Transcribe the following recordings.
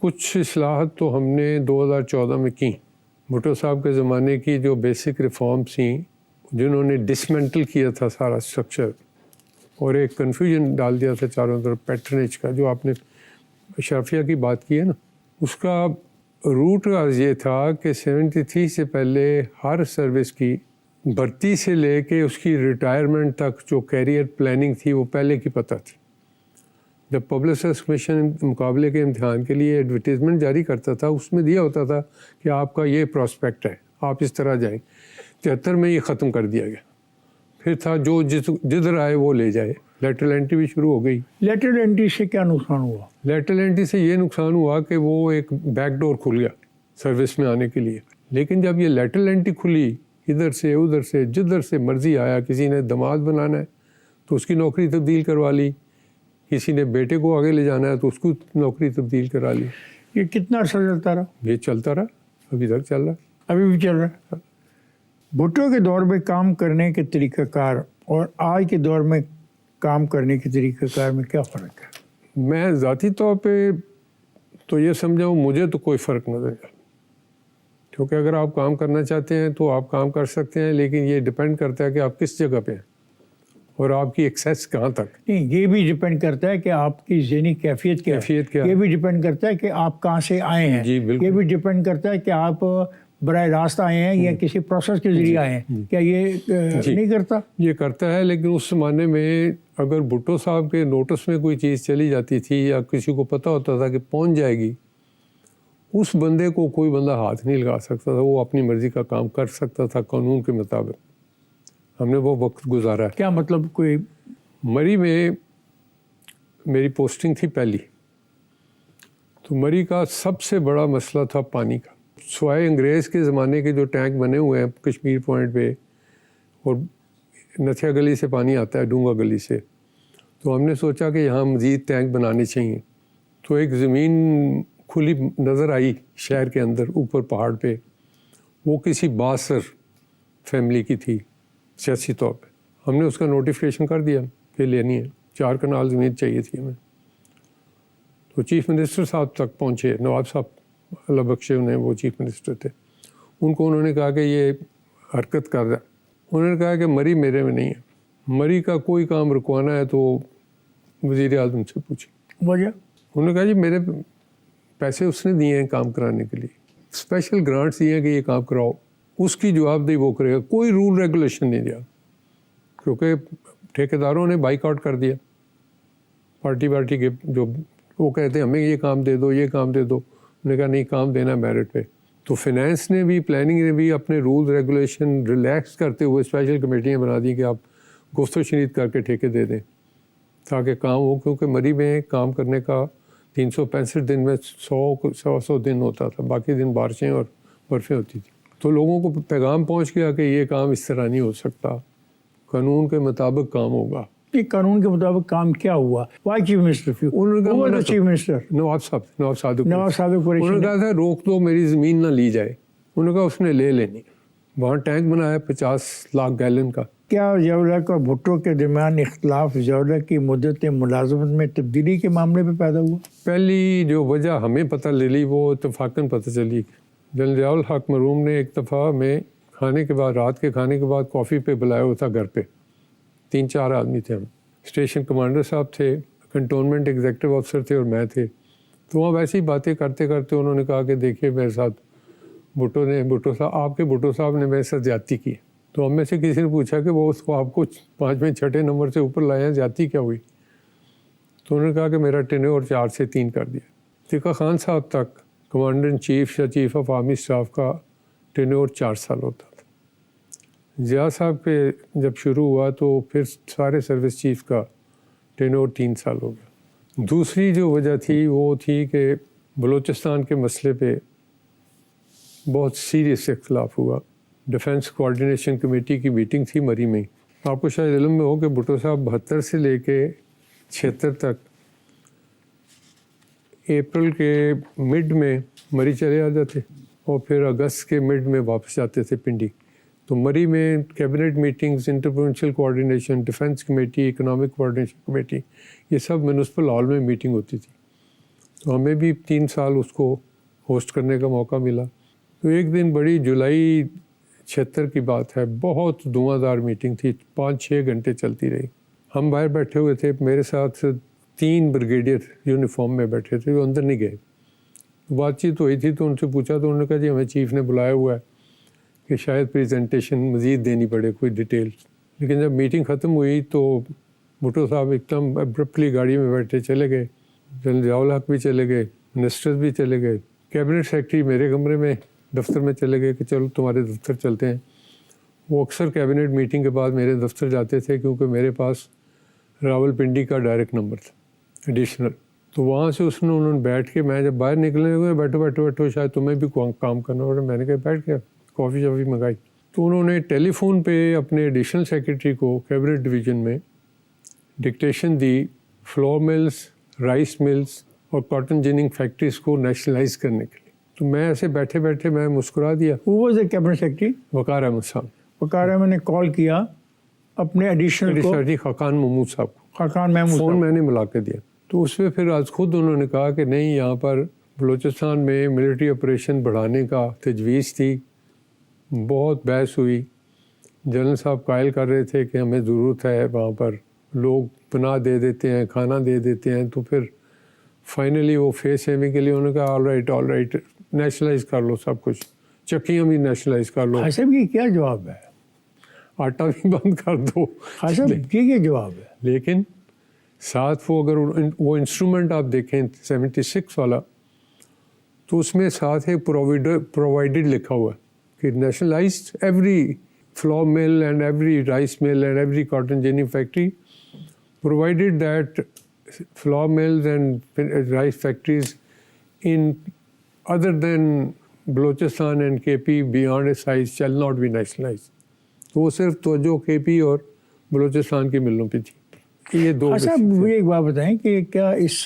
کچھ اصلاحات تو ہم نے 2014 میں کی. بھٹو صاحب کے زمانے کی جو بیسک ریفارمس تھیں جنہوں نے ڈسمنٹل کیا تھا سارا اسٹرکچر اور ایک کنفیوژن ڈال دیا تھا چاروں طرف پیٹرنیج کا, جو آپ نے اشرافیہ کی بات کی ہے نا, اس کا روٹ کاز یہ تھا کہ 73 سے پہلے ہر سروس کی بھرتی سے لے کے اس کی ریٹائرمنٹ تک جو کیریئر پلاننگ تھی وہ پہلے کی پتہ تھی. جب پبلک سروس کمیشن مقابلے کے امتحان کے لیے ایڈورٹیزمنٹ جاری کرتا تھا اس میں دیا ہوتا تھا کہ آپ کا یہ پراسپیکٹ ہے, آپ اس طرح جائیں. 73 میں یہ ختم کر دیا گیا. پھر تھا جو جدھر آئے وہ لے جائے. لیٹرل انٹری بھی شروع ہو گئی. لیٹرل انٹری سے کیا نقصان ہوا؟ لیٹرل انٹری سے یہ نقصان ہوا کہ وہ ایک بیک ڈور کھل گیا سروس میں آنے کے لیے. لیکن جب یہ لیٹرل انٹری کھلی, ادھر سے ادھر سے جدھر سے مرضی آیا, کسی نے داماد بنانا ہے تو اس کی نوکری تبدیل کروا لی, کسی نے بیٹے کو آگے لے جانا ہے تو اس کو نوکری تبدیل کرا لی. یہ کتنا عرصہ چلتا رہا؟ یہ چلتا رہا, ابھی تک چل رہا ہے. ابھی بھی چل رہا ہے. بھٹو کے دور میں کام کرنے کے طریقہ کار اور آج کے دور میں کام کرنے کے طریقہ کار میں کیا فرق ہے؟ میں ذاتی طور پہ تو یہ سمجھاؤں, مجھے تو کوئی فرق نظر نہیں, کیونکہ اگر آپ کام کرنا چاہتے ہیں تو آپ کام کر سکتے ہیں, لیکن یہ ڈپینڈ کرتا ہے کہ آپ کس جگہ پہ ہیں اور آپ کی ایکسیس کہاں تک. نہیں, یہ بھی ڈپینڈ کرتا ہے کہ آپ کی ذہنی کیفیت کیا ہے. یہ بھی ڈپینڈ کرتا ہے کہ آپ کہاں سے آئے ہیں. جی بالکل. یہ بھی ڈپینڈ کرتا ہے کہ آپ براہ راست آئے ہیں یا کسی پروسیس کے ذریعے آئے ہیں. کیا یہ نہیں کرتا؟ یہ کرتا ہے, لیکن اس زمانے میں اگر بھٹو صاحب کے نوٹس میں کوئی چیز چلی جاتی تھی یا کسی کو پتہ ہوتا تھا کہ پہنچ جائے گی, اس بندے کو کوئی بندہ ہاتھ نہیں لگا سکتا تھا. وہ اپنی مرضی کا کام کر سکتا تھا قانون کے مطابق. ہم نے وہ وقت گزارا ہے. کیا مطلب؟ کوئی مری میں میری پوسٹنگ تھی پہلی, تو مری کا سب سے بڑا مسئلہ تھا پانی کا. سوائے انگریز کے زمانے کے جو ٹینک بنے ہوئے ہیں کشمیر پوائنٹ پہ, اور نتھیا گلی سے پانی آتا ہے ڈونگا گلی سے, تو ہم نے سوچا کہ یہاں مزید ٹینک بنانے چاہیے. تو ایک زمین کھلی نظر آئی شہر کے اندر اوپر پہاڑ پہ, وہ کسی باسر فیملی کی تھی سیاسی طور پہ. ہم نے اس کا نوٹیفیکیشن کر دیا کہ لینی ہے, 4 کنال زمین چاہیے تھی ہمیں. تو چیف منسٹر صاحب تک پہنچے, نواب صاحب اللہ بخشے انہیں, وہ چیف منسٹر تھے. ان کو انہوں نے کہا کہ یہ حرکت کر رہا ہے. انہوں نے کہا کہ مری میرے میں نہیں ہے, مری کا کوئی کام رکوانا ہے تو وزیر اعظم سے پوچھیں. وجہ؟ انہوں نے کہا جی میرے پیسے اس نے دیے ہیں کام کرانے کے لیے, اسپیشل گرانٹس دیے ہیں کہ یہ کام کراؤ, اس کی جواب دہی وہ کرے گا. کوئی رول ریگولیشن نہیں دیا, کیونکہ ٹھیکیداروں نے بائیک آؤٹ کر دیا. پارٹی کے جو وہ کہتے ہیں ہمیں یہ کام دے دو, یہ کام دے دو, انہوں نے کہا نہیں کام دینا میرٹ پہ. تو فائنینس نے بھی, پلاننگ نے بھی اپنے رول ریگولیشن ریلیکس کرتے ہوئے اسپیشل کمیٹیاں بنا دی کہ آپ گفت و شنید کر کے ٹھیکے دے دیں تاکہ کام ہو. کیونکہ مری میں کام کرنے کا 365 دن میں 100 دن ہوتا تھا, باقی دن بارشیں اور برفیں ہوتی تھی. تو لوگوں کو پیغام پہنچ گیا کہ یہ کام اس طرح نہیں ہو سکتا, قانون کے مطابق کام ہوگا. یہ قانون کے مطابق کام کیا ہوا؟ وائی chief minister chief minister Nawab Sadiq Qureshi انہوں نے کہا تھا روک دو میری زمین نہ لی جائے. انہوں نے کہا اس نے لے لینی. وہاں ٹینک بنایا 50 لاکھ گیلن کا. کیا ضیاء اور بھٹو کے درمیان اختلاف ضیاء کی مدت ملازمت میں تبدیلی کے معاملے پہ پیدا ہوا؟ پہلی جو وجہ ہمیں پتہ لے وہ اتفاقاً پتہ چلی. جنرل ضیاء الحق مرحوم نے ایک دفعہ میں کھانے کے بعد, رات کے کھانے کے بعد کافی پہ بلایا ہوا تھا گھر پہ. 3-4 آدمی تھے ہم. اسٹیشن کمانڈر صاحب تھے, کنٹونمنٹ ایگزیکٹو افسر تھے اور میں تھے. تو وہاں ویسے ہی باتیں کرتے کرتے انہوں نے کہا کہ دیکھیے میرے ساتھ بھٹو صاحب آپ کے بھٹو صاحب نے میرے ساتھ زیادتی کی. تو ہم میں سے کسی نے پوچھا کہ وہ اس کو آپ کو 5ویں 6ٹھے نمبر سے اوپر لائے ہیں, زیادتی کیا ہوئی؟ تو انہوں نے کہا کہ میرا ٹینیور 4 سے 3 کر دیا. تیقا خان صاحب تک کمانڈر ان چیف یا چیف آف آرمی اسٹاف کا ٹینیور 4 سال ہوتا تھا. ضیاء صاحب کے جب شروع ہوا تو پھر سارے سروس چیف کا ٹینیور 3 سال ہو گیا. دوسری جو وجہ تھی وہ تھی کہ بلوچستان کے مسئلے پہ بہت سیریس اختلاف ہوا. ڈیفنس کوارڈینیشن کمیٹی کی میٹنگ تھی مری میں. آپ کو شاید علم میں ہو کہ بھٹو صاحب 72 سے لے کے 76 تک اپریل کے مڈ میں مری چلے آ جاتے اور پھر اگست کے مڈ میں واپس جاتے تھے پنڈی. تو مری میں cabinet meetings, inter provincial coordination, defence committee, economic coordination committee, یہ سب میونسپل ہال میں میٹنگ ہوتی تھی. تو ہمیں بھی 3 سال اس کو ہوسٹ کرنے کا موقع ملا. تو ایک دن بڑی جولائی 76 کی بات ہے, بہت دھواں دار میٹنگ تھی, 5-6 گھنٹے چلتی رہی. ہم باہر بیٹھے ہوئے تھے, میرے ساتھ 3 بریگیڈیئر یونیفارم میں بیٹھے تھے, وہ اندر نہیں گئے. بات چیت ہوئی تھی تو ان سے پوچھا تو انہوں نے کہا جی ہمیں چیف نے بلایا ہوا ہے کہ شاید پریزنٹیشن مزید دینی پڑے, کوئی ڈیٹیلز. لیکن جب میٹنگ ختم ہوئی تو بھٹو صاحب ایک دم ابرپٹلی گاڑی میں بیٹھے چلے گئے. جنرل ضیاء الحق بھی چلے گئے, منسٹرز بھی چلے گئے, کیبنٹ سیکرٹری میرے کمرے میں دفتر میں چلے گئے کہ چلو تمہارے دفتر چلتے ہیں. وہ اکثر کیبنٹ میٹنگ کے بعد میرے دفتر جاتے تھے کیونکہ میرے پاس راول پنڈی کا ڈائریکٹ نمبر تھا ایڈیشنل. تو وہاں سے انہوں نے بیٹھ کے, میں جب باہر نکلنے لگا بیٹھو شاید تمہیں بھی کام کرنا ہوگا. میں نے کہا بیٹھ کے کافی شافی منگائی. تو انہوں نے ٹیلی فون پہ اپنے ایڈیشنل سیکرٹری کو کیبنٹ ڈویژن میں ڈکٹیشن دی فلور ملز, رائس ملز اور کاٹن جننگ فیکٹریز کو نیشنلائز کرنے کے لیے. تو میں ایسے بیٹھے بیٹھے میں مسکرا دیا. Who was the cabinet secretary? وقار احمد صاحب. وقار احمد نے کال کیا اپنے ایڈیشنل کو, خاقان محمود صاحب کو, خاقان محمود فون صاحب. میں نے ملا کے دیا. تو اس پہ پھر آج خود انہوں نے کہا کہ نہیں, یہاں پر بلوچستان میں ملٹری آپریشن بڑھانے کا تجویز تھی. بہت بحث ہوئی. جنرل صاحب قائل کر رہے تھے کہ ہمیں ضرورت ہے وہاں پر, لوگ پناہ دے دیتے ہیں, کھانا دے دیتے ہیں. تو پھر فائنلی وہ فیس سیونگ کے لیے انہوں نے کہا آل رائٹ نیشنلائز کر لو سب کچھ, چکیاں بھی نیشنلائز کر لو, صاحب یہ کیا جواب ہے؟ آٹا بھی بند کر دو. صاحب یہ کیا جواب ہے؟ لیکن ساتھ وہ اگر وہ انسٹرومنٹ آپ دیکھیں 76 والا, تو اس میں ساتھ ایک پرووائڈڈ لکھا ہوا ہے کہ nationalised every flour mill and every rice mill and every cotton ginning factory provided that flour mills and rice factories in other than Balochistan and K P beyond a size shall not be nationalise. تو وہ صرف توجہ کے پی اور بلوچستان کی ملوں پہ تھی. یہ دو. صاحب مجھے ایک بات بتائیں کہ کیا اس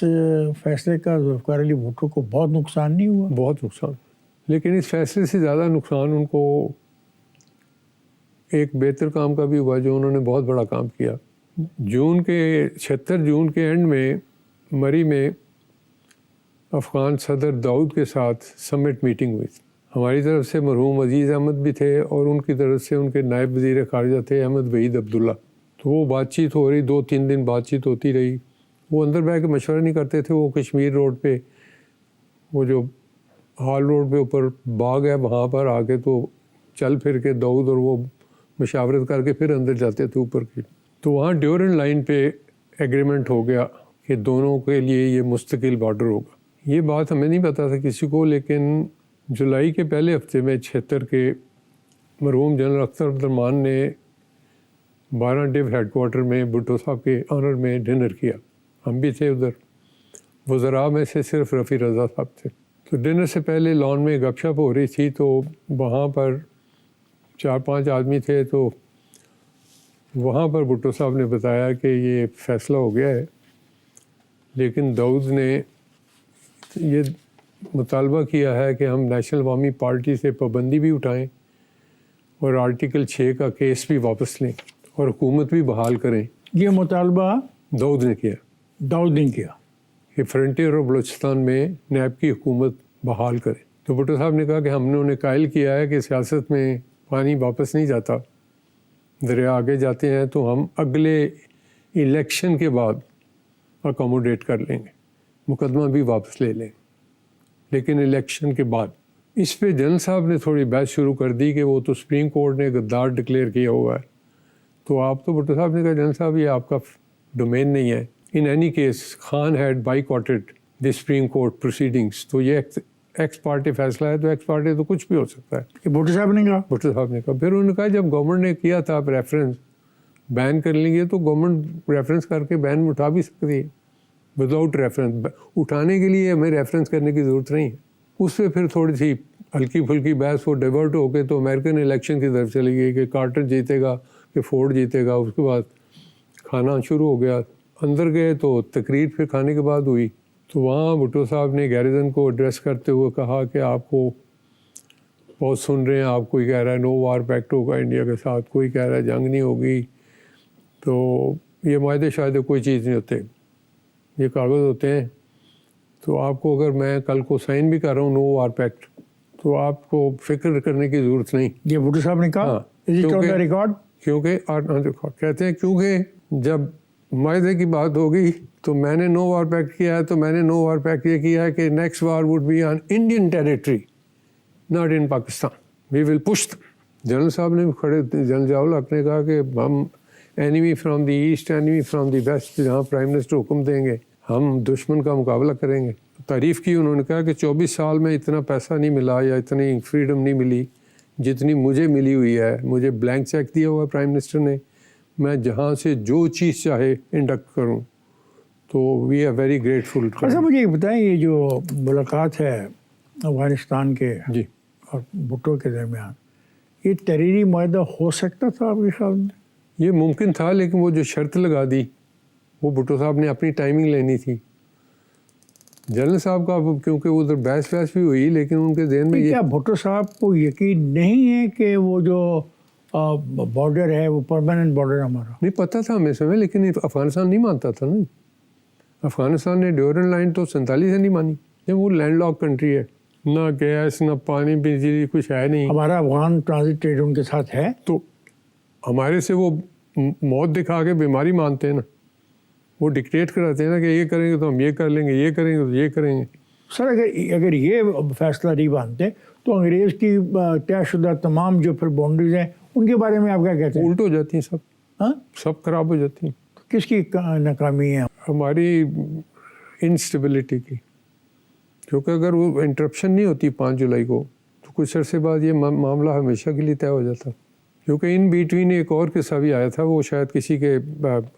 فیصلے کا ذوالفقار علی بھٹو کو بہت نقصان نہیں ہوا؟ بہت نقصان. لیکن اس فیصلے سے زیادہ نقصان ان کو ایک بہتر کام کا بھی ہوا جو انہوں نے بہت بڑا کام کیا. 76 جون کے اینڈ میں مری میں افغان صدر داؤد کے ساتھ سمٹ میٹنگ ہوئی تھی. ہماری طرف سے مرحوم عزیز احمد بھی تھے اور ان کی طرف سے ان کے نائب وزیر خارجہ تھے احمد وحید عبداللہ. تو وہ بات چیت ہو رہی, 2-3 دن بات چیت ہوتی رہی. وہ اندر بیٹھ کے مشورہ نہیں کرتے تھے. وہ کشمیر روڈ پہ, وہ جو ہال روڈ پہ اوپر باغ ہے وہاں پر آ کے تو چل پھر کے داؤد اور وہ مشاورت کر کے پھر اندر جاتے تھے اوپر کی. تو وہاں ڈیورنٹ لائن پہ ایگریمنٹ ہو گیا کہ دونوں کے لیے یہ مستقل بارڈر ہوگا. یہ بات ہمیں نہیں پتا تھا کسی کو, لیکن جولائی کے پہلے ہفتے میں 76 کے مرحوم جنرل اختر عبدالرحمان نے 12 ڈیو ہیڈ کوارٹر میں بھٹو صاحب کے آنر میں ڈنر کیا. ہم بھی تھے ادھر. وزراء میں سے صرف رفیع رضا صاحب تھے. تو ڈنر سے پہلے لان میں گپ شپ ہو رہی تھی, تو وہاں پر 4-5 آدمی تھے. تو وہاں پر بھٹو صاحب نے بتایا کہ یہ فیصلہ ہو گیا ہے, لیکن داؤد نے یہ مطالبہ کیا ہے کہ ہم نیشنل عوامی پارٹی سے پابندی بھی اٹھائیں اور آرٹیکل 6 کا کیس بھی واپس لیں اور حکومت بھی بحال کریں. یہ مطالبہ داؤد نے کیا. داؤد نے کیا کہ فرنٹیئر اور بلوچستان میں نیب کی حکومت بحال کریں. تو بھٹو صاحب نے کہا کہ ہم نے قائل کیا ہے کہ سیاست میں پانی واپس نہیں جاتا, دریا آگے جاتے ہیں, تو ہم اگلے الیکشن کے بعد اکاموڈیٹ کر لیں گے, مقدمہ بھی واپس لے لیں, لیکن الیکشن کے بعد. اس پہ جنرل صاحب نے تھوڑی بحث شروع کر دی کہ وہ تو سپریم کورٹ نے غدار ڈکلیئر کیا ہوا ہے. تو آپ تو بھٹو صاحب نے کہا جنرل صاحب یہ آپ کا ڈومین نہیں ہے. In any case Khan had boycotted the Supreme Court proceedings. تو یہ ایکس پارٹی فیصلہ ہے, تو ایکس پارٹی تو کچھ بھی ہو سکتا ہے. کہ بھٹو صاحب نے کہا. بھٹو صاحب نے کہا. پھر انہوں نے کہا جب گورنمنٹ نے کیا تھا آپ ریفرنس بین کر لیں گے, تو گورنمنٹ ریفرنس کر کے بین اٹھا بھی سکتی ہے وداؤٹ ریفرنس. اٹھانے کے لیے ہمیں ریفرنس کرنے کی ضرورت نہیں ہے. اس پہ پھر تھوڑی سی ہلکی پھلکی بحث وہ ڈائیورٹ ہو کے تو امریکن الیکشن کی طرف چلی گئی کہ کارٹر جیتے گا کہ فورڈ جیتے گا. اس کے بعد کھانا شروع ہو گیا. اندر گئے تو تقریر پھر کھانے کے بعد ہوئی. تو وہاں بھٹو صاحب نے گیریزن کو ایڈریس کرتے ہوئے کہا کہ آپ کو بہت سن رہے ہیں, آپ کوئی کہہ رہا ہے نو وار پیکٹ ہوگا انڈیا کے ساتھ, کوئی کہہ رہا ہے جنگ نہیں ہوگی. تو یہ معاہدے شاید کوئی چیز نہیں ہوتے, یہ کاغذ ہوتے ہیں. تو آپ کو اگر میں کل کو سائن بھی کر رہا ہوں نو وار پیکٹ تو آپ کو فکر کرنے کی ضرورت نہیں. یہ بھٹو صاحب نے کہا ریکارڈ کیونکہ کہتے ہیں کیونکہ جب معاہدے کی بات ہوگی تو میں نے نو وار پیکٹ کیا ہے تو میں نے نو وار پیکٹ یہ کیا ہے کہ next war would be on Indian territory not in Pakistan we will push. General صاحب نے کھڑے جنرل ضیاء الحق نے کہا کہ ہم enemy from the east enemy from the west جہاں پرائم منسٹر حکم دیں گے ہم دشمن کا مقابلہ کریں گے. تعریف کی انہوں نے کہا کہ 24 سال میں اتنا پیسہ نہیں ملا یا اتنی فریڈم نہیں ملی جتنی مجھے ملی ہوئی ہے. مجھے بلینک چیک دیا ہوا ہے پرائم منسٹر نے, میں جہاں سے جو چیز چاہے انڈکٹ کروں. تو وی آر ویری گریٹفل. اچھا مجھے یہ بتائیں یہ جو ملاقات ہے افغانستان کے جی اور بھٹو کے درمیان یہ تحریری معاہدہ ہو سکتا تھا آپ کے خیال میں؟ یہ ممکن تھا لیکن وہ جو شرط لگا دی وہ بھٹو صاحب نے اپنی ٹائمنگ لینی تھی. جنرل صاحب کا کیونکہ ادھر بحث وحث بھی ہوئی لیکن ان کے ذہن میں یہ کیا بھٹو صاحب کو یقین نہیں ہے کہ وہ جو بارڈر ہے وہ پرماننٹ بارڈر ہمارا؟ نہیں پتہ تھا ہمیں سمجھ لیکن افغانستان نہیں مانتا تھا نا. افغانستان نے ڈیورن لائن تو 47 سے نہیں مانی. جب وہ لینڈ لاک کنٹری ہے نہ گیس نہ پانی بجلی کچھ ہے نہیں. ہمارا افغان ٹرانزٹ ٹریڈ ان کے ساتھ ہے تو ہمارے سے وہ موت دکھا کے بیماری مانتے ہیں نا. وہ ڈکٹیٹ کراتے ہیں نا کہ یہ کریں گے تو ہم یہ کر لیں گے, یہ کریں گے تو یہ کریں گے. سر اگر یہ فیصلہ نہیں مانتے تو انگریز کی طے شدہ تمام جو پھر باؤنڈریز ہیں ان کے بارے میں آپ کیا کہتے ہیں؟ الٹ ہو جاتی ہیں سب. ہاں سب خراب ہو جاتی ہیں. کس کی ناکامی ہے؟ ہماری انسٹیبلٹی کی. کیونکہ اگر وہ انٹرپشن نہیں ہوتی 5 جولائی کو تو کچھ عرصے بعد یہ معاملہ ہمیشہ کے لیے طے ہو جاتا. کیونکہ ان بٹوین ایک اور قصہ بھی آیا تھا, وہ شاید کسی کے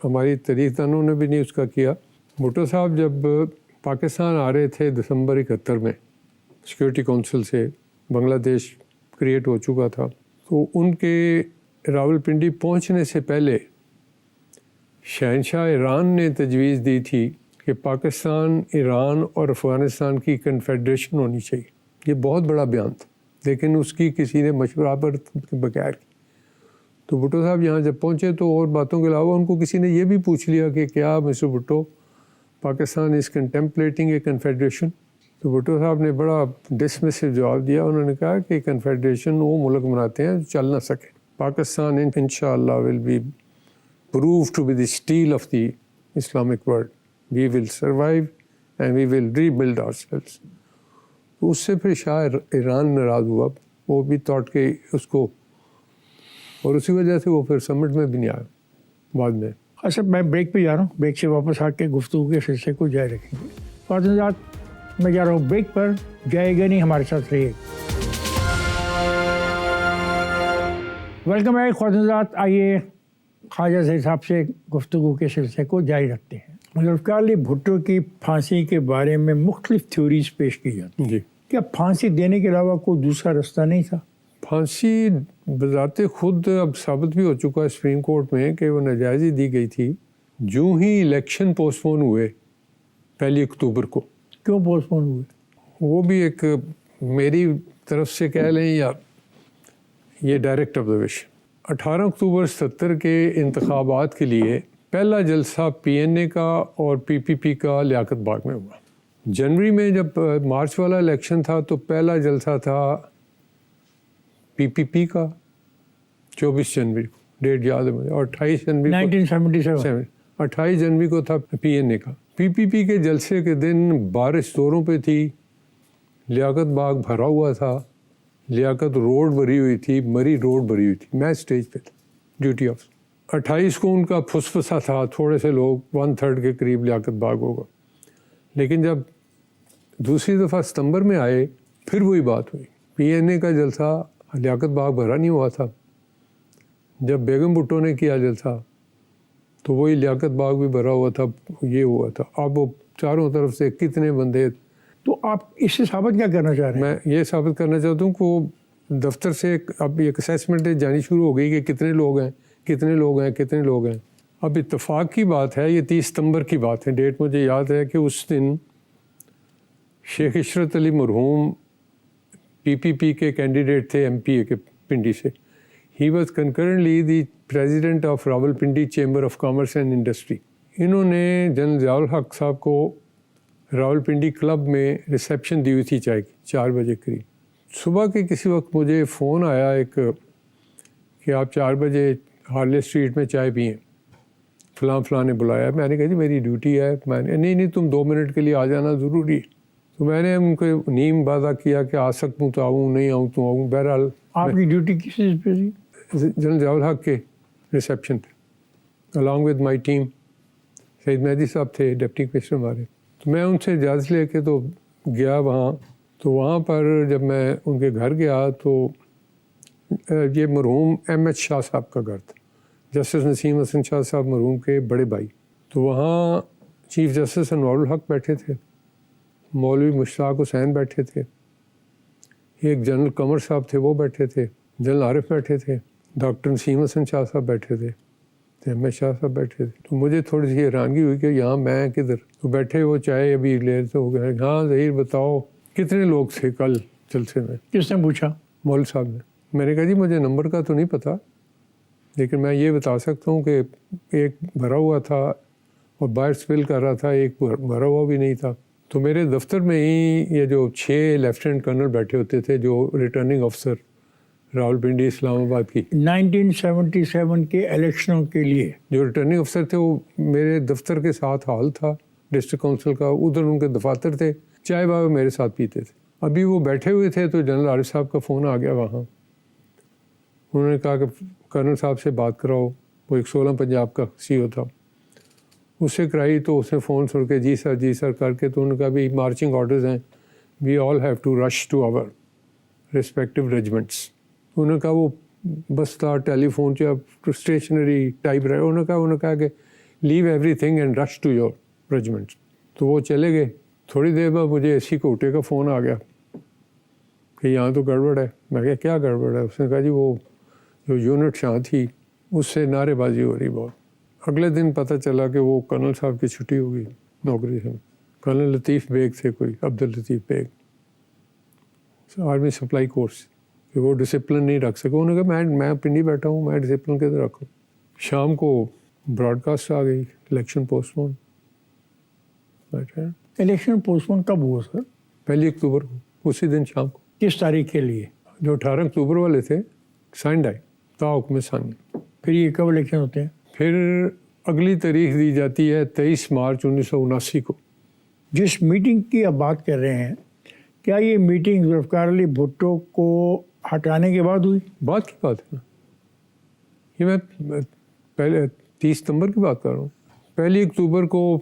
ہماری تاریخ دانوں نے بھی نہیں اس کا کیا. بھٹو صاحب جب پاکستان آ رہے تھے دسمبر 71 میں سیکورٹی کونسل سے, بنگلہ دیش کریٹ ہو چکا تھا, تو ان کے راولپنڈی پہنچنے سے پہلے شہنشاہ ایران نے تجویز دی تھی کہ پاکستان, ایران اور افغانستان کی کنفیڈریشن ہونی چاہیے. یہ بہت بڑا بیان تھا لیکن اس کی کسی نے مشورہ پر بغیر کی. تو بھٹو صاحب یہاں جب پہنچے تو اور باتوں کے علاوہ ان کو کسی نے یہ بھی پوچھ لیا کہ کیا مسٹر بھٹو پاکستان از کنٹمپلیٹنگ اے کنفیڈریشن. تو بھٹو صاحب نے بڑا ڈسمسو جواب دیا. انہوں نے کہا کہ کنفیڈریشن وہ ملک بناتے ہیں جو چل نہ سکے. پاکستان انشاءاللہ will be proved to be the steel of the Islamic world. We will survive and we will rebuild ourselves. تو اس سے پھر شاہ ایران ناراض ہوا, وہ بھی توٹ کے اس کو, اور اسی وجہ سے وہ پھر سمٹ میں بھی نہیں آیا بعد میں. اچھا میں بریک پہ جا رہا ہوں, بریک سے واپس آ کے گفتگو کے سلسلے کو جاری رکھیں گے. خواتین حضرات میں جا رہا ہوں بریک پر, جائے گا نہیں, ہمارے ساتھ رہیے. ویلکم ہے خواتین حضرات. آئیے خواجہ زہیر صاحب سے گفتگو کے سلسلے کو جاری رکھتے ہیں. ذوالفقار علی بھٹو کی پھانسی کے بارے میں مختلف تھیوریز پیش کی جاتی ہیں. جی, کیا پھانسی دینے کے علاوہ کوئی دوسرا رستہ نہیں تھا؟ پھانسی بذات خود اب ثابت بھی ہو چکا ہے سپریم کورٹ میں کہ وہ ناجائز ہی دی گئی تھی. جو ہی الیکشن پوسٹ پون ہوئے 1 اکتوبر کو. کیوں پوسٹ پون ہوئے؟ وہ بھی ایک میری طرف سے کہہ لیں یا یہ ڈائریکٹ آبزرویشن. 18 اکتوبر 77 کے انتخابات کے لیے پہلا جلسہ PNA کا اور PPP کا لیاقت باغ میں ہوا. جنوری میں جب مارچ والا الیکشن تھا تو پہلا جلسہ تھا PPP کا 24 جنوری کو, ڈیٹ یاد ہے مجھے, اور 28 جنوری 1977 28 جنوری کو تھا PNA کا. PPP کے جلسے کے دن بارش زوروں پہ تھی, لیاقت باغ بھرا ہوا تھا, لیاقت روڈ بھری ہوئی تھی, مری روڈ بھری ہوئی تھی. میں اسٹیج پہ تھا ڈیوٹی آف. 28 کو ان کا پھسپھسا تھا, تھوڑے سے لوگ 1/3 کے قریب لیاقت باغ ہوگا. لیکن جب دوسری دفعہ ستمبر میں آئے پھر وہی بات ہوئی. PNA کا جلسہ لیاقت باغ بھرا نہیں ہوا تھا. جب بیگم بھٹو نے کیا جلسہ تو وہی لیاقت باغ بھی بھرا ہوا تھا, یہ ہوا تھا. اب وہ چاروں طرف سے کتنے بندے. تو آپ اس سے ثابت کیا کرنا چاہ رہے ہیں؟ میں یہ ثابت کرنا چاہتا ہوں کہ وہ دفتر سے اب ایک اسیسمنٹ جانی شروع ہو گئی کہ کتنے لوگ ہیں, کتنے لوگ ہیں, کتنے لوگ ہیں. اب اتفاق کی بات ہے, یہ 30 ستمبر کی بات ہے, ڈیٹ مجھے یاد ہے کہ اس دن شیخ عشرت علی مرحوم PPP کے کینڈیڈیٹ تھے MPA کے پنڈی سے. He was concurrently the president of Rawalpindi chamber of commerce and industry. انہوں نے جنرل ضیاء الحق صاحب کو راولپنڈی کلب میں ریسیپشن دی ہوئی تھی چائے کی 4 بجے قریب. صبح کے کسی وقت مجھے فون آیا ایک کہ آپ 4 بجے ہارلے اسٹریٹ میں چائے پئیں. فلاں نے بلایا. میں نے کہا جی میری ڈیوٹی ہے. میں نے نہیں تم 2 منٹ کے لیے آ جانا ضروری ہے. تو میں نے ان کو نیم وعدہ کیا کہ آ سکتا ہوں تو آؤں, نہیں آؤں تو آؤں. بہرحال آپ کی ڈیوٹی کس چیز پہ تھی؟ جنرل ضیاء الحق کے ریسیپشن پہ along with my team. سعید مہدی صاحب تھے ڈپٹی کمشنر ہمارے. تو میں ان سے اجازت لے کے تو گیا وہاں. تو وہاں پر جب میں ان کے گھر گیا تو یہ مرحوم ایم ایچ شاہ صاحب کا گھر تھا, جسٹس نسیم حسن شاہ صاحب مرحوم کے بڑے بھائی. تو وہاں چیف جسٹس انوار الحق بیٹھے تھے, مولوی مشتاق حسین بیٹھے تھے, ایک جنرل قمر صاحب تھے وہ بیٹھے تھے, جنرل عارف بیٹھے تھے, ڈاکٹر نسیم حسن شاہ صاحب بیٹھے تھے, ایم ایچ شاہ صاحب بیٹھے تھے. تو مجھے تھوڑی سی حیرانگی ہوئی کہ یہاں میں کدھر. تو بیٹھے وہ چائے ابھی لے تو ہو گئے. ہاں ظہیر بتاؤ کتنے لوگ تھے کل جلسے میں؟ کس نے پوچھا؟ مول صاحب نے. میں نے کہا جی مجھے نمبر کا تو نہیں پتہ, لیکن میں یہ بتا سکتا ہوں کہ ایک بھرا ہوا تھا اور باہر سپل کر رہا تھا, ایک بھرا ہوا بھی نہیں تھا. تو میرے دفتر میں ہی یہ جو 6 لیفٹیننٹ کرنل بیٹھے ہوتے تھے جو ریٹرننگ افسر راولپنڈی اسلام آباد کی 1977 کے الیکشنوں کے لیے جو ریٹرننگ افسر تھے, وہ میرے دفتر کے ساتھ ہال تھا ڈسٹرکٹ کونسل کا, ادھر ان کے دفاتر تھے, چائے بابا میرے ساتھ پیتے تھے. ابھی وہ بیٹھے ہوئے تھے تو جنرل عارف صاحب کا فون آ گیا وہاں. انہوں نے کہا کہ کرنل صاحب سے بات کراؤ. وہ ایک 16 پنجاب کا سی او تھا, اس سے کرائی. تو اس نے فون سن کے جی سر کر کے تو انہوں نے کہا بھی مارچنگ آرڈرز ہیں, we all have to rush to our respective regiments. انہوں نے کہا وہ بس تھا ٹیلی فون اسٹیشنری ٹائپ رہے. انہوں نے کہا کہ leave everything and rush to your regiments. تو وہ چلے گئے. تھوڑی دیر بعد مجھے اے سی کوٹے کا فون آ گیا کہ یہاں تو گڑبڑ ہے. میں کہا کیا گڑبڑ ہے؟ اس نے کہا جی وہ جو یونٹ شاہ تھی اس سے نعرے بازی ہو رہی بہت. اگلے دن پتہ چلا کہ وہ کرنل صاحب کی چھٹی ہو گئی نوکری سے. کرنل لطیف بیگ تھے, کوئی Abdul Latif Baig, army supply corps, کہ وہ ڈسپلن نہیں رکھ سکے. انہوں نے کہا میں پنڈی بیٹھا ہوں, میں ڈسپلن کدھر رکھوں. شام کو براڈ کاسٹ آ گئی الیکشن پوسٹ پون. الیکشن پوسٹ پون کب ہوا سر؟ 1 اکتوبر کو, اسی دن شام کو. کس تاریخ کے لیے؟ جو 18 اکتوبر والے تھے سائنڈ آئی تا حکم ثانی. پھر یہ کب الیکشن ہوتے ہیں؟ پھر اگلی تاریخ دی جاتی ہے 23 مارچ 1979 کو. جس میٹنگ کی آپ بات کر رہے ہیں, کیا یہ میٹنگ ذوالفقار علی بھٹو کو ہٹانے کے بعد ہوئی؟ بات کی بات ہے نا, یہ میں پہلے 30 ستمبر کی بات کر رہا ہوں. 1 اکتوبر کو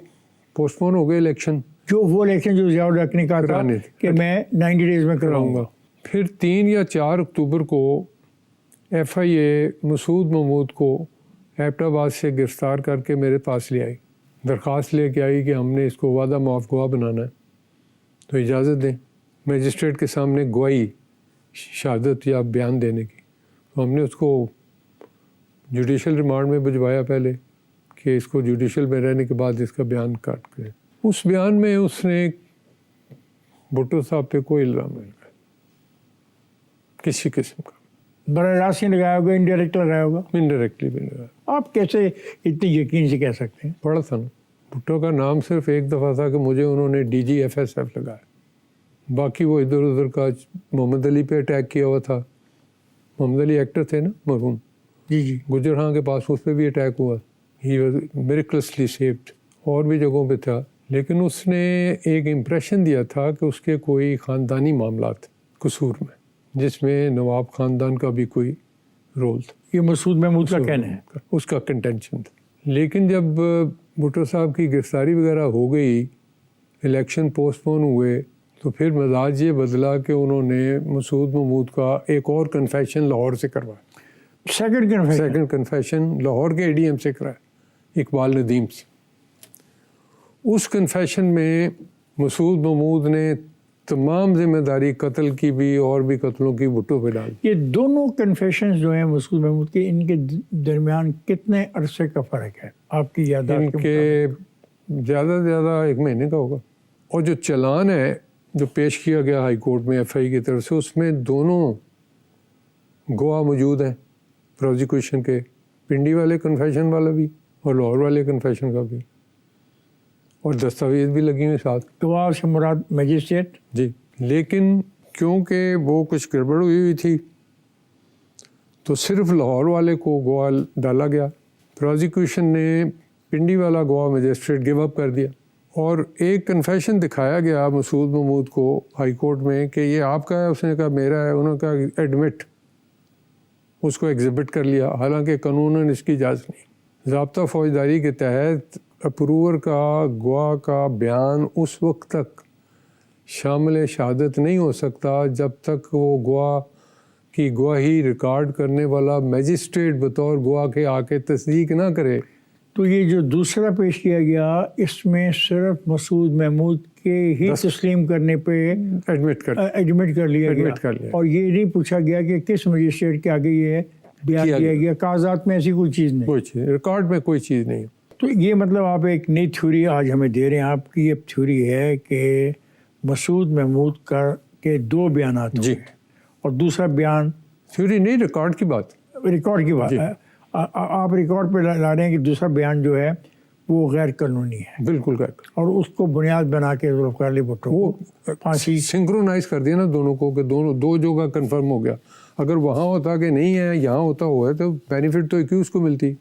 پوسٹ پون ہو گئے الیکشن. جو وہ الیکشن جو ضیاء الحق نے کہا تھا کرانے کہ میں 90 ڈیز میں کراؤں گا. پھر 3 یا 4 اکتوبر کو ایف آئی اے مسعود محمود کو ایبٹ آباد سے گرفتار کر کے میرے پاس لے آئی, درخواست لے کے آئی کہ ہم نے اس کو وعدہ معاف گواہ بنانا ہے تو اجازت دیں مجسٹریٹ کے سامنے گواہی شہادت یا بیان دینے کی. تو ہم نے اس کو جوڈیشل ریمانڈ میں بھجوایا پہلے کہ اس کو جوڈیشل میں رہنے کے بعد اس کا بیان کاٹ کرے. اس بیان میں اس نے بھٹو صاحب پہ کوئی الزام نہیں لگایا کسی قسم کا. براہ راست نہیں لگایا ہوگا, انڈائریکٹ لگایا ہوگا. انڈائریکٹلی بھی لگایا. آپ کیسے اتنے یقین سے کہہ سکتے ہیں؟ پڑھا تھا نا, بھٹو کا نام صرف ایک دفعہ تھا کہ مجھے انہوں نے D G F S F لگایا, باقی وہ ادھر ادھر کا محمد علی پہ اٹیک کیا ہوا تھا. محمد علی ایکٹر تھے نا مرحوم, جی گجر خان کے پاس, اس پہ بھی اٹیک ہوا. He was miraculously saved. اور بھی جگہوں پہ تھا, لیکن اس نے ایک امپریشن دیا تھا کہ اس کے کوئی خاندانی معاملات قصور میں, جس میں نواب خاندان کا بھی کوئی رول تھا. یہ مسعود محمود کا کہنا ہے, اس کا کنٹینشن تھا. لیکن جب بھٹو صاحب کی گرفتاری وغیرہ ہو گئی, الیکشن پوسٹ پون ہوئے, تو پھر مزاج یہ بدلا کہ انہوں نے مسعود محمود کا ایک اور کنفیشن لاہور سے کروایا. سیکنڈ کنفیشن لاہور کے اے ڈی ایم سے کرایا, اقبال ندیم سے. اس کنفیشن میں مسعود محمود نے تمام ذمہ داری قتل کی بھی اور بھی قتلوں کی بھٹو پہ ڈال. یہ دونوں کنفیشنز جو ہیں مسعود محمود کے, ان کے درمیان کتنے عرصے کا فرق ہے آپ کی یادداشت؟ ان کے زیادہ سے زیادہ 1 مہینے کا ہوگا. اور جو چلان ہے جو پیش کیا گیا ہائی کورٹ میں ایف آئی کی طرف سے, اس میں دونوں گواہ موجود ہیں پروزیکیوشن کے, پنڈی والے کنفیشن والا بھی اور لاہور والے کنفیشن کا بھی. اور دستاویز بھی لگی ہوئی ساتھ. گواہ سے مراد میجسٹریٹ. جی لیکن کیونکہ وہ کچھ گڑبڑ ہوئی تھی تو صرف لاہور والے کو گواہ ڈالا گیا. پروزیکیوشن نے پنڈی والا گواہ میجسٹریٹ گیو اپ کر دیا اور ایک کنفیشن دکھایا گیا مسعود محمود کو ہائی کورٹ میں کہ یہ آپ کا ہے. اس نے کہا میرا ہے. انہوں نے کہا ایڈمٹ، اس کو ایگزبٹ کر لیا، حالانکہ قانوناً اس کی اجازت نہیں. ضابطہ فوجداری کے تحت اپروور کا گواہ کا بیان اس وقت تک شامل شہادت نہیں ہو سکتا جب تک وہ گواہ کی گواہی ریکارڈ کرنے والا میجسٹریٹ بطور گواہ کے آ کے تصدیق نہ کرے. تو یہ جو دوسرا پیش کیا گیا اس میں صرف مسعود محمود کے ہی تسلیم کرنے پہ ایڈمٹ کر لیا گیا اور یہ نہیں پوچھا گیا کہ کس میجسٹریٹ کے آگے یہ بیان دیا گیا. کاغذات میں ایسی کوئی چیز نہیں، کوئی چیز ریکارڈ میں کوئی چیز نہیں. تو یہ مطلب آپ ایک نئی تھیوری آج ہمیں دے رہے ہیں. آپ کی یہ تھیوری ہے کہ مسعود محمود کے دو بیانات جی اور دوسرا بیان تھیوری نہیں، ریکارڈ کی بات ہے. آپ ریکارڈ پہ لا رہے ہیں کہ دوسرا بیان جو ہے وہ غیر قانونی ہے. بالکل اور اس کو بنیاد بنا کے ذوالفقار علی بھٹو وہ کو پھانسی سنکرونائز کر دیا نا دونوں کو کہ دو جگہ کنفرم ہو گیا. اگر وہاں ہوتا کہ نہیں ہے یہاں ہوتا ہوا ہے تو بینیفٹ تو ایکیوز کو ملتی.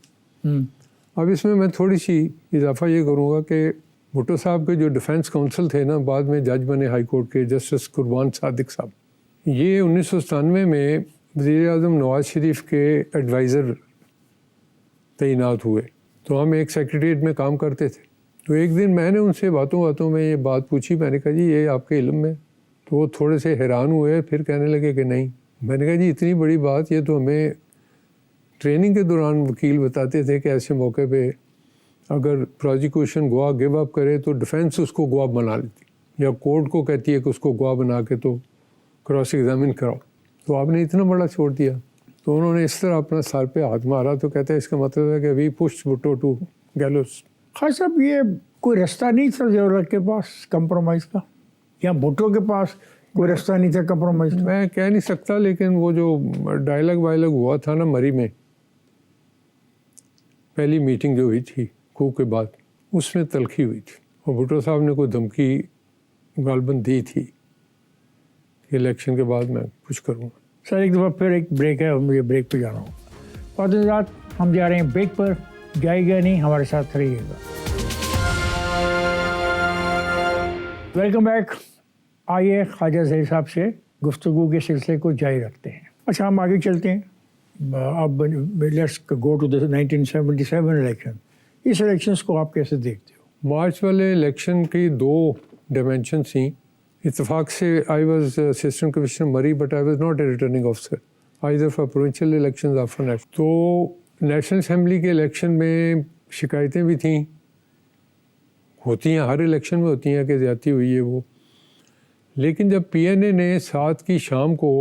اب اس میں تھوڑی سی اضافہ یہ کروں گا کہ بھٹو صاحب کے جو ڈیفینس کونسل تھے نا، بعد میں جج بنے ہائی کورٹ کے، جسٹس قربان صادق صاحب، یہ 1997 میں وزیر اعظم نواز شریف کے ایڈوائزر تعینات ہوئے. تو ہم ایک سیکریٹریٹ میں کام کرتے تھے. تو ایک دن میں نے ان سے باتوں میں یہ بات پوچھی. میں نے کہا جی یہ آپ کے علم میں؟ تو وہ تھوڑے سے حیران ہوئے، پھر کہنے لگے کہ نہیں. میں نے کہا جی اتنی بڑی بات، یہ تو ہمیں ٹریننگ کے دوران وکیل بتاتے تھے کہ ایسے موقع پہ اگر پروزیکیوشن گواہ گیو اپ کرے تو ڈیفینس اس کو گواہ بنا لیتی، یا کورٹ کو کہتی ہے کہ اس کو گواہ بنا کے تو کراس ایگزامن کراؤ. تو آپ نے اتنا بڑا چھوڑ دیا. تو انہوں نے اس طرح اپنا سر پہ ہاتھ مارا. تو کہتا ہے اس کا مطلب ہے کہ وی پش بھٹو ٹو گیلوس. خیر صاحب، یہ کوئی رستہ نہیں تھا ضرورت کے پاس کمپرومائز کا، یا بھٹو کے پاس کوئی رستہ نہیں تھا کمپرومائز کا؟ میں کہہ نہیں سکتا، لیکن وہ جو ڈائلاگ وائلاگ ہوا تھا نا مری میں، پہلی میٹنگ جو ہوئی تھی کو کے بعد، اس میں تلخی ہوئی تھی اور بھٹو صاحب نے کوئی دھمکی غالباً دی تھی کہ الیکشن کے بعد میں کچھ کروں گا. سر ایک دفعہ پھر ایک بریک ہے اور مجھے بریک پہ جانا ہوں. اور رات ہم جا رہے ہیں بریک پر. جائے گا نہیں، ہمارے ساتھ رہیے گا. Welcome back. آئیے خواجہ ظہیر صاحب سے گفتگو کے سلسلے کو جاری رکھتے ہیں. اچھا ہم آگے چلتے ہیں. اب لیٹس گو ٹو 1977 الیکشن. اس الیکشنس کو آپ کیسے دیکھتے ہو؟ مارچ والے الیکشن کی دو ڈائمینشن تھیں. اتفاق سے I was assistant commissioner Murree, but I was not a returning officer either for provincial elections اور فار نیشنل. تو نیشنل اسمبلی کے الیکشن میں شکایتیں بھی تھیں، ہوتی ہیں ہر الیکشن میں ہوتی ہیں کہ زیادتی ہوئی ہے وہ. لیکن جب پی این اے نے 7 کی شام کو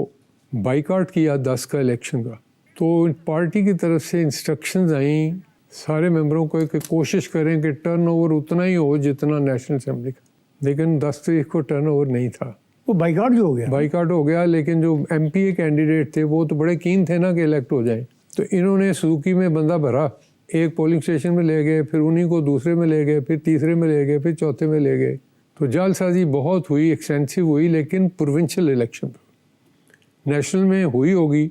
بائیکاٹ کیا 10 کا الیکشن کا، تو پارٹی کی طرف سے انسٹرکشنز آئیں سارے ممبروں کو کہ کوشش کریں کہ ٹرن اوور اتنا ہی ہو جتنا نیشنل اسمبلی کا. لیکن 10 تاریخ کو ٹرن اوور نہیں تھا. وہ بائیکاٹ جو ہو گیا، بائیکاٹ ہو گیا. لیکن جو ایم پی اے کینڈیڈیٹ تھے وہ تو بڑے کین تھے نا کہ الیکٹ ہو جائیں. تو انہوں نے سوزوکی میں بندہ بھرا، ایک پولنگ اسٹیشن میں لے گئے، پھر انہیں کو دوسرے میں لے گئے، پھر تیسرے میں لے گئے، پھر چوتھے میں لے گئے. تو جال سازی بہت ہوئی، ایکسٹینسو ہوئی. لیکن پروونشل الیکشن نیشنل میں ہوئی ہوگی،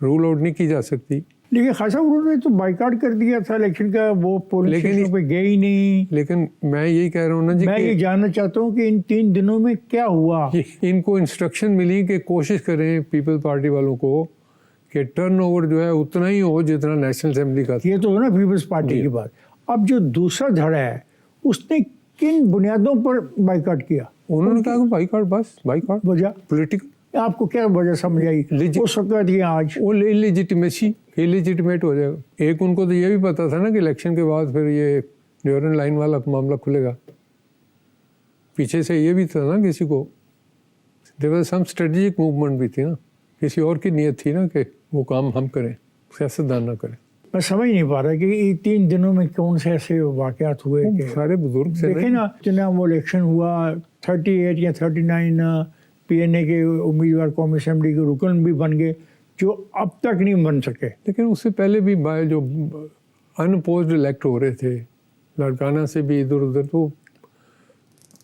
رول آؤٹ نہیں کی جا سکتی. لیکن خاصا انہوں نے تو بائیکاٹ کر دیا تھا الیکشن کا، وہ پولنگ اسٹیشن پہ گئے ہی نہیں. لیکن میں یہی کہہ رہا ہوں نا جی، میں یہ جاننا چاہتا ہوں کہ ان 3 دنوں میں کیا ہوا. ان کو انسٹرکشن ملی کہ کوشش کریں پیپل پارٹی والوں کو کہ ٹرن اوور جو ہے اتنا ہی ہو جتنا نیشنل اسمبلی کا. یہ تو ہے نا پیپلز پارٹی کی بات. اب جو دوسرا دھڑا ہے اس نے کن بنیادوں پر بائیکاٹ کیا؟ انہوں نے کہا کہ بائیکاٹ، بس بائیکاٹ وجہ پولیٹیکل. آپ کو کیا وجہ سمجھ آئی اس وقت یا آج؟ وہ لیجیٹمیسی لیجیٹمیٹ ہو جائے گا. ایک ان کو تو یہ بھی پتا تھا نا کہ الیکشن کے بعد پھر یہ ڈیورن لائن والا معاملہ کھلے گا. پیچھے سے یہ بھی تھا نا کسی کو، there was some strategic movement بھی تھی نا، کسی اور کی نیت تھی نا کہ وہ کام ہم کریں، سیاستدان نہ کریں. میں سمجھ نہیں پا رہا کہ یہ 3 دنوں میں کون سے ایسے واقعات ہوئے کہ سارے بزرگ سے دیکھیں نا جتنا وہ الیکشن ہوا 38 یا 39 پی این اے کے امیدوار قومی اسمبلی کے رکن بھی بن گئے جو اب تک نہیں بن سکے. لیکن اس سے پہلے بھی جو ان اپوزڈ الیکٹ ہو رہے تھے لڑکانہ سے بھی ادھر ادھر، تو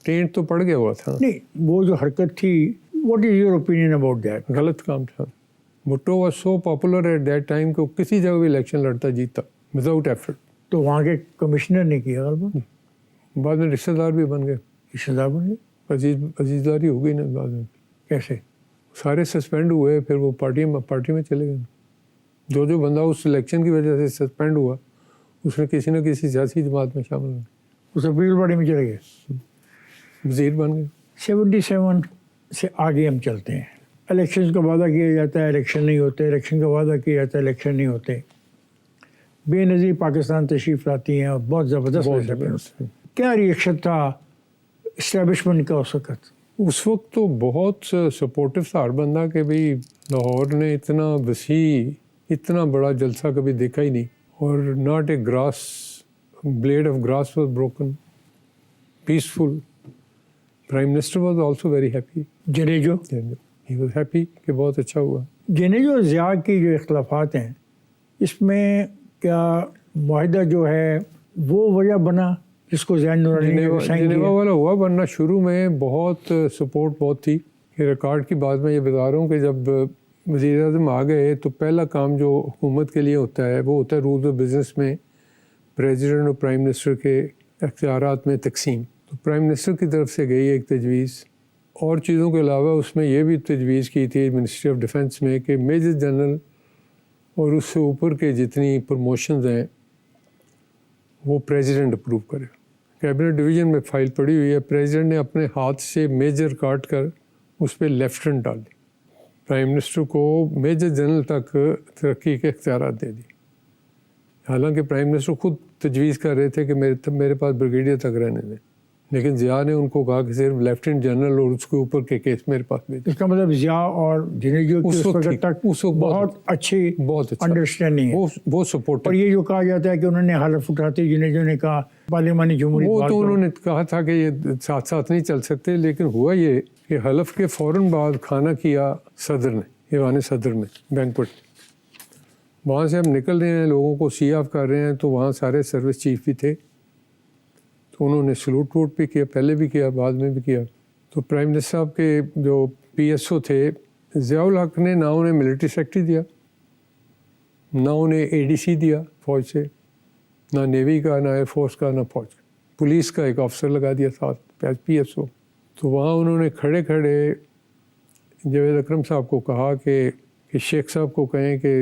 ٹینٹ تو پڑ گیا ہوا تھا. نہیں وہ جو حرکت تھی، what is your opinion about that? غلط کام تھا. Bhutto was so popular at that time کہ وہ کسی جگہ بھی الیکشن لڑتا جیتتا وداؤٹ ایفرٹ. تو وہاں کے کمشنر نے کیا غالباً، بعد میں رشتہ دار بھی بن گئے، رشتہ دار بن گئے. عزیزداری ہو گئی نا بعد میں. کیسے؟ سارے سسپینڈ ہوئے، پھر وہ پارٹی میں چلے گئے. جو بندہ اس الیکشن کی وجہ سے سسپینڈ ہوا اس نے کسی نہ کسی سیاسی جماعت میں شامل ہو اس پیپل پارٹی میں چلے گئے، وزیر بن گئے. 77 سے آگے ہم چلتے ہیں. الیکشن کا وعدہ کیا جاتا ہے، الیکشن نہیں ہوتے، الیکشن کا وعدہ کیا جاتا ہے، الیکشن نہیں ہوتے. بے نظیر پاکستان تشریف لاتی ہیں اور بہت زبردست. کیا ریئیکشن تھا اسٹیبلشمنٹ کا اس وقت؟ اس وقت تو بہت سپورٹو تھا ہر بندہ کہ بھئی لاہور نے اتنا وسیع اتنا بڑا جلسہ کبھی دیکھا ہی نہیں، اور not a grass blade of grass was broken, peaceful. Prime minister was also very happy. Junejo ہی واز ہیپی کہ بہت اچھا ہوا. جنیجو اور ضیاء کی جو اختلافات ہیں، اس میں کیا معاہدہ جو ہے وہ وجہ بنا جس کو ضیاء نورانی نے سائن جنیوا کیا؟ والا ہوا، ورنہ شروع میں بہت سپورٹ بہت تھی. کہ ریکارڈ کی بات میں یہ بتا رہا ہوں کہ جب وزیر اعظم آ گئے تو پہلا کام جو حکومت کے لیے ہوتا ہے وہ ہوتا ہے رولز آف بزنس میں پریزیڈنٹ اور پرائم منسٹر کے اختیارات میں تقسیم. تو پرائم منسٹر کی طرف سے گئی ایک تجویز، اور چیزوں کے علاوہ اس میں یہ بھی تجویز کی تھی منسٹری آف ڈیفنس میں کہ میجر جنرل اور اس سے اوپر کے جتنی پروموشنز ہیں وہ پریزیڈنٹ اپروو کرے. کیبنٹ ڈویژن میں فائل پڑی ہوئی ہے، پریزیڈنٹ نے اپنے ہاتھ سے میجر کاٹ کر اس پہ لیفٹنٹ ڈال دی. پرائم منسٹر کو میجر جنرل تک ترقی کے اختیارات دے دی. حالانکہ پرائم منسٹر خود تجویز کر رہے تھے کہ میرے پاس بریگیڈیئر تک رہنے دیں، لیکن ضیاء نے ان کو کہا کہ صرف لیفٹنٹ جنرل اور اس کے اوپر کے کیس میرے پاس بھیجیں. اس کا مطلب ضیاء اور جنیجو کی اس وقت تک بہت اچھی انڈرسٹینڈنگ ہے. وہ سپورٹ. اور یہ جو کہا جاتا ہے کہ انہوں نے حلف اٹھاتے جنیجو نے کہا پارلیمانی جمہوریت، وہ تو انہوں نے کہا تھا کہ یہ ساتھ ساتھ نہیں چل سکتے، لیکن ہوا یہ کہ حلف کے فوراً بعد کھانا کیا صدر نے، ایوان صدر میں بینکوٹ. وہاں سے ہم نکل رہے ہیں، لوگوں کو سی آف کر رہے ہیں، تو وہاں سارے سروس چیف بھی تھے، تو انہوں نے سلوٹ ووٹ بھی کیا، پہلے بھی کیا بعد میں بھی کیا. تو پرائم منسٹر صاحب کے جو پی ایس او تھے ضیاء الحق نے نہ انہیں ملٹری سیکٹری دیا، نہ انہیں اے ڈی سی دیا فوج سے، نہ نیوی کا، نہ ایئر فورس کا، نہ فوج کا. پولیس کا ایک آفسر لگا دیا ساتھ پی ایس او. تو وہاں انہوں نے کھڑے کھڑے جاوید اکرم صاحب کو کہا کہ شیخ صاحب کو کہیں کہ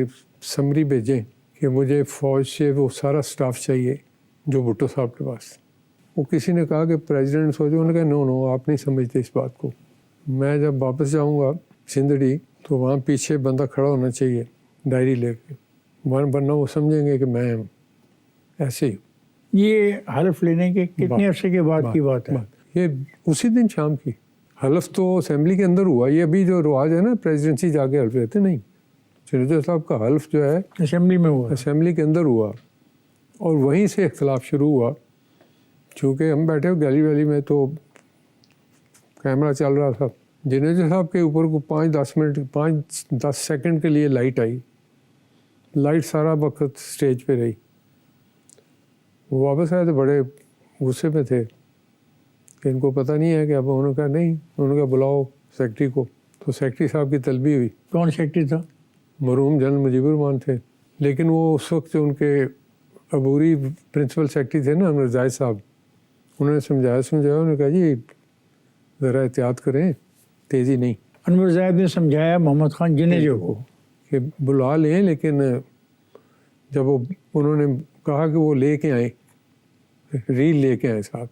سمری بھیجیں کہ مجھے فوج سے وہ سارا سٹاف چاہیے جو بھٹو صاحب کے پاس. وہ کسی نے کہا کہ پریزیڈنٹ سوچے، انہوں نے کہا نو آپ نہیں سمجھتے اس بات کو. میں جب واپس جاؤں گا سندھڑی تو وہاں پیچھے بندہ کھڑا ہونا چاہیے ڈائری لے کے، ورنہ وہ سمجھیں گے کہ میں ایسے ہی. یہ حلف لینے کے کتنے عرصے کے بعد کی بات ہے؟ یہ اسی دن شام کی. حلف تو اسمبلی کے اندر ہوا. یہ ابھی جو رواج ہے نا پریزیڈنسی جا کے حلف لیتے، نہیں، جنیجو صاحب کا حلف جو ہے اسمبلی میں ہوا، اسمبلی کے اندر ہوا، اور وہیں سے اختلاف شروع ہوا. چونکہ ہم بیٹھے ہو گیلی ویلی میں تو کیمرہ چل رہا تھا. جنیجو صاحب کے اوپر کو 5-10 سیکنڈ کے لیے لائٹ آئی. لائٹ سارا وقت اسٹیج پہ رہی. وہ واپس آئے تو بڑے غصے میں تھے کہ ان کو پتہ نہیں ہے کہ اب انہوں نے کہا نہیں، انہوں نے کہا بلاؤ سیکٹری کو. تو سیکٹری صاحب کی طلبی ہوئی. کون سیکٹری تھا؟ مرحوم جنرل مجیب الرحمان تھے. لیکن وہ اس وقت جو ان کے عبوری پرنسپل سیکٹری تھے نا انور زاہد صاحب، انہوں نے سمجھایا انہوں نے کہا جی ذرا احتیاط کریں، تیزی نہیں. انور زاہد نے سمجھایا محمد خان جنیجو کو کہ بلا لیں، لیکن جب وہ انہوں نے کہا کہ وہ لے کے آئیں، ریل لے کے آئے صاحب،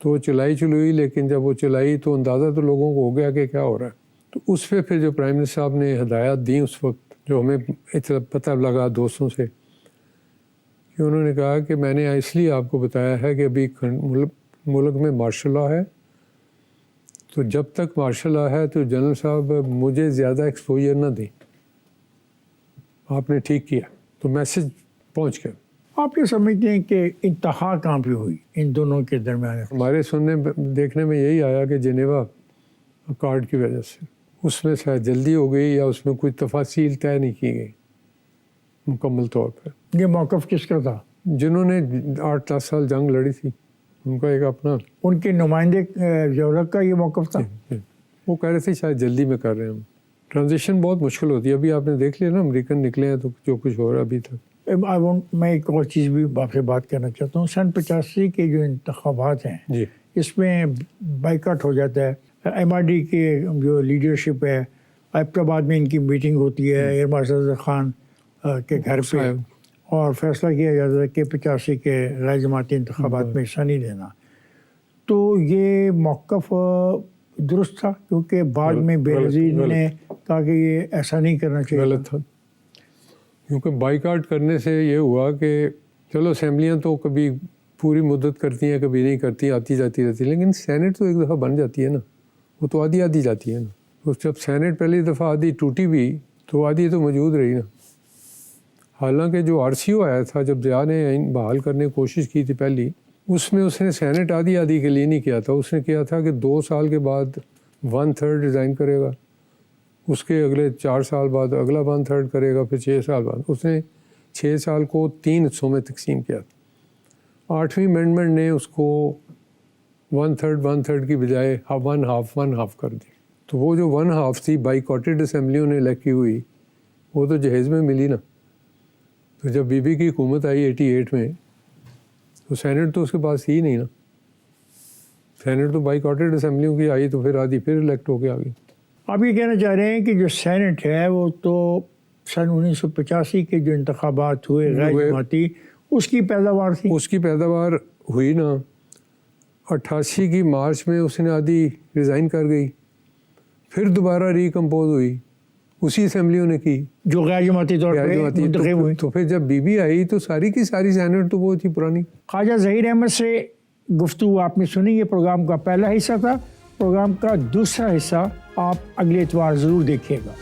تو وہ چلائی، لیکن جب وہ چلائی تو اندازہ تو لوگوں کو ہو گیا کہ کیا ہو رہا ہے. تو اس پہ پھر جو پرائم منسٹر صاحب نے ہدایات دیں اس وقت، جو ہمیں پتہ لگا دوستوں سے، کہ انہوں نے کہا کہ میں نے اس لیے آپ کو بتایا ہے کہ ابھی ملک میں مارشل لاء ہے، تو جب تک مارشل لاء ہے تو جنرل صاحب مجھے زیادہ ایکسپوجر نہ دیں. آپ نے ٹھیک کیا. تو میسج پہنچ گیا. آپ یہ سمجھتے ہیں کہ انتہا کہاں پہ ہوئی ان دونوں کے درمیان؟ ہمارے سننے دیکھنے میں یہی آیا کہ جنیوا اکارڈ کی وجہ سے اس میں شاید جلدی ہو گئی، یا اس میں کوئی تفاصیل طے نہیں کی گئی مکمل طور پر. یہ موقف کس کا تھا؟ جنہوں نے 8-10 سال جنگ لڑی تھی، ان کا ایک اپنا ان کے نمائندے جوہرک کا یہ موقف تھا. وہ کہہ رہے تھے شاید جلدی میں کر رہے ہیں ہم. ٹرانزیشن بہت مشکل ہوتی ہے. ابھی آپ نے دیکھ لیا نا امریکن نکلے ہیں تو جو کچھ ہو رہا ہے ابھی تک. میں ایک اور چیز بھی آپ سے بات کرنا چاہتا ہوں. سن 85 کے جو انتخابات ہیں جی اس میں بائیکاٹ ہو جاتا ہے. ایم آر ڈی کے جو لیڈرشپ ہے، ایبٹ آباد میں ان کی میٹنگ ہوتی ہے ایئر مارشل خان کے گھر پہ، اور فیصلہ کیا جاتا ہے کہ 85 کے غیر جماعتی انتخابات میں حصہ نہیں لینا. تو یہ موقف درست تھا، کیونکہ بعد میں بے نظیر نے کہا کہ یہ ایسا نہیں کرنا چاہیے. غلط تھا، کیونکہ بائیکاٹ کرنے سے یہ ہوا کہ چلو اسمبلیاں تو کبھی پوری مدت کرتی ہیں، کبھی نہیں کرتی، آتی جاتی رہتی، لیکن سینٹ تو ایک دفعہ بن جاتی ہے نا، وہ تو آدھی آدھی جاتی ہے نا. تو جب سینٹ پہلی دفعہ آدھی ٹوٹی بھی تو آدھی تو موجود رہی نا. حالانکہ جو آر سی او آیا تھا جب ضیاء نے بحال کرنے کی کوشش کی تھی پہلی، اس میں اس نے سینٹ آدھی آدھی کے لیے نہیں کیا تھا. اس نے کیا تھا کہ 2 سال کے بعد 1/3 ریزائن کرے گا، اس کے اگلے 4 سال بعد اگلا 1/3 کرے گا، پھر 6 سال بعد. اس نے 6 سال کو 3 حصوں میں تقسیم کیا تھا. 8ویں امینڈمنٹ نے اس کو 1/3 کی بجائے 1/2 کر دی. تو وہ جو 1/2 تھی بائیکاٹڈ اسمبلیوں نے الیکٹ کی ہوئی، وہ تو جہیز میں ملی نا. تو جب بی بی کی حکومت آئی 88 میں، تو سینٹ تو اس کے پاس ہی نہیں نا. سینٹ تو بائیکاٹڈ اسمبلیوں کی آئی تو پھر آدھی پھر الیکٹ ہو کے آ گئی. آپ یہ کہنا چاہ رہے ہیں کہ جو سینٹ ہے وہ تو سن 1985 کے جو انتخابات ہوئے غیر جماعتی، اس کی پیداوار تھی. اس کی پیداوار ہوئی نا. 88 کی مارچ میں اس نے آدھی ریزائن کر گئی، پھر دوبارہ ریکمپوز ہوئی، اسی اسمبلیوں نے کی جو غیر جماعتی طور پہ منتخب ہوئی. تو پھر جب بی بی آئی تو ساری کی ساری سینٹ تو وہ تھی پرانی. خواجہ ظہیر احمد سے گفتگو آپ نے سنی. یہ پروگرام کا پہلا حصہ تھا. پروگرام کا دوسرا حصہ آپ اگلے اتوار ضرور دیکھیے گا.